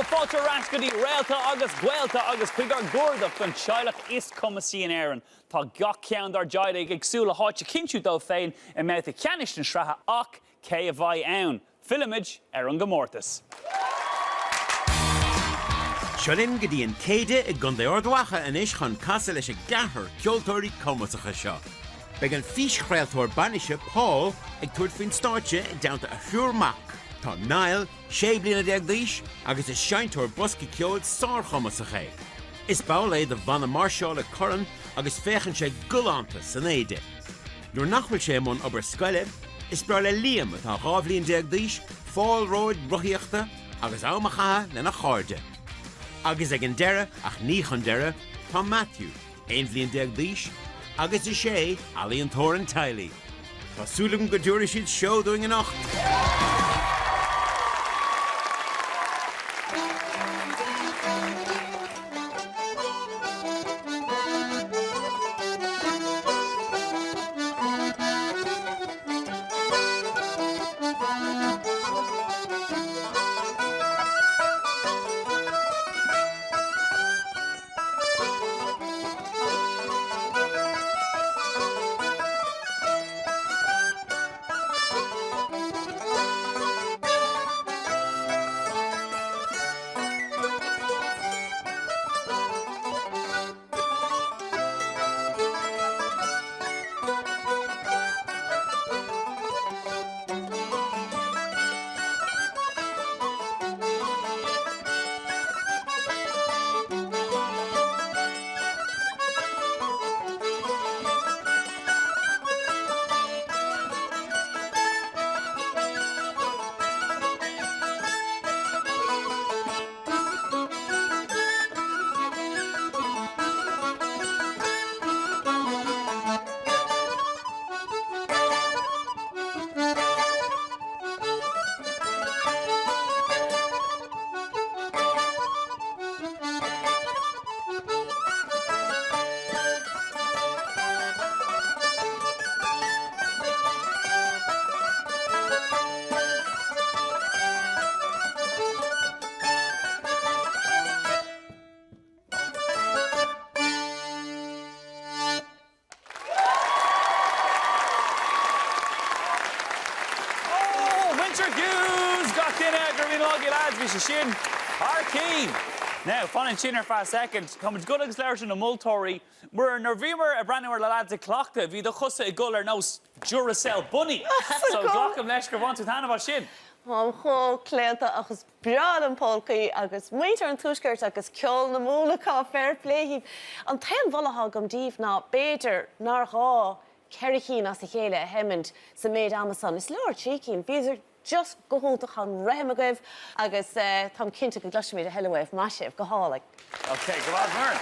fáilte ras go dtí Réalta Agus Gaolta agus chuig ar gúrdach don teaghlach is cumasí an éireann. Tá gach ceann ar deide ag agsúla háite cinsiú dó féin I mbeidh ceannis na sreatha ach cé a bhaid ann. Filimid ar an gomórtas. Seolinn go dtí an céide ag gunda ordhacha inis chun casa leis a gcathair ceoltóirí cumasacha seo. Beag an fís chréaltóir bainise Paul ag tuairt faoin stáitse downta a thuúrmach. Tá Niall, 6 bliana déag d'aois, agus is seintóir bosca ceol sár chumasacha. Is ball é de bhanna marseáil a corran agus féchann sé gulánta san éide. Nuair nach bhfuil sé món obair scoile, is bra le Liam atá 2 bliana déag d'aois, fáil róid ruthaíochta agus ámachatha lena cháirde. Agus ag an deire ach ní chun deire, tá Matthew, 1 bliana déag d'aois, agus is sé alaí an tóir an tailí. Tásúlagam go dúirir siad seo doing an nacht. Sin Arcane. Now, fun and chinner for a second. Comes good as Larry in a multory. We're nervimer a brand new lads a clock. If the chusa a guller knows Duracell bunny. So Glock and Leshka want to hand about shin. Ho Réalta agus bread an polcaí agus muintear an tuisgurt agus ceol na múlacha fair play. An taon bholacha gom díobh ná béidir nar dhá ceiricín as a chéile hemint sa méid Amazon. Is leor trícín, bíidir just go húltach an rahimagah agus tam cinnte go gluisiid a heilewaibh maisibh go hálaigh. Okay, go on, Mern.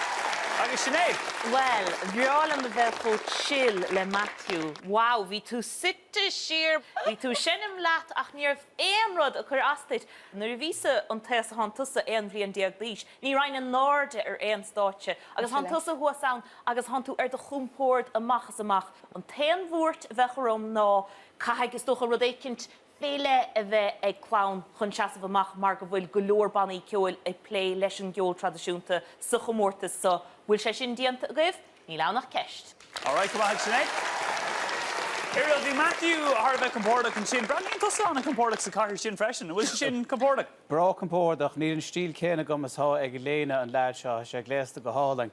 Agus Sinead. Well, bheála a bheith chó chill le Matthew. Wow, bhí tú sitte siar, bhí tú sinim leat ach níor éimrod a chur astait. Nuair vísa an teas an tusa éon bhí an déag díis. Ní rain an náde éon stáitse. Agus an tusa huasáin agus han tú de chumpórt amachchas amach. An taon bhúirt bheith rom ná caigus doch a rud écinnt féile a bheith ag clán chun seasamh amach mar go bhfuil go leor bannaí ceol ag plé leis an geol tradiisiúnta sa chomórtas sa bhfuil sé sin díanta a gaibh, ní lánach ceist. All right, come on, Sinead. Here the Matthew Harvey compórdaach an sin. Brandon tusa an compórdaach sa caithir sin freisin. Bhfuil sin compórdaach? Bra compórdaach ní an stíl céanna gomas há ag léine an leid seo sé gléasta go hálaing.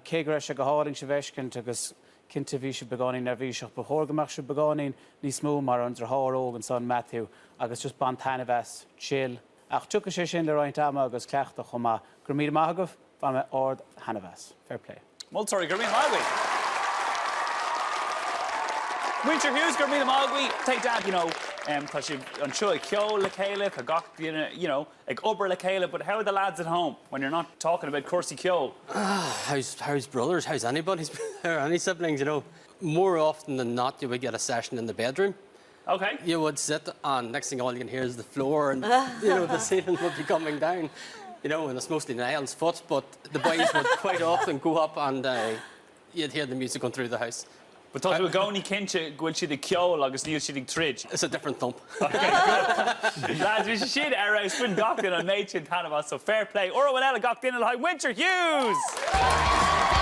Cé go raibh sé go hálaing sé bheiscint agus cinnte bhí sé begáin ar bhí seach bethorgamach sé begáin ní smó mar an drathóg an son Matthew agus just ban taine bheits chill. Ach tucha sé sin le roiint ama agus cleachta chumá gur míad amagah fan me ord hana bheits. Fair play. Multory, gur míad amagah. Winter Hughes, gur míad amagah. Take that, you know, tá sé an seo ag ceol le chéile, tá gach, you know, ag obair le chéile, but how are the lads at home when you're not talking about cursey ceol? How's brothers? How's anybody's or any siblings, you know? More often than not, you would get a session in the bedroom. Okay. You would sit and next thing all you can hear is the floor and, you know, the ceiling would be coming down. You know, and it's mostly Niall's foot, but the boys would quite often go up and you'd hear the music going through the house. But thought you were going to cinse, go si the ceol agus níl si the tridge. It's a different thump. Okay, good. Lads, we should arrow swin Gockin on Machin Tanava, so fair play. Or when Ella Gockin and High Winter Hughes.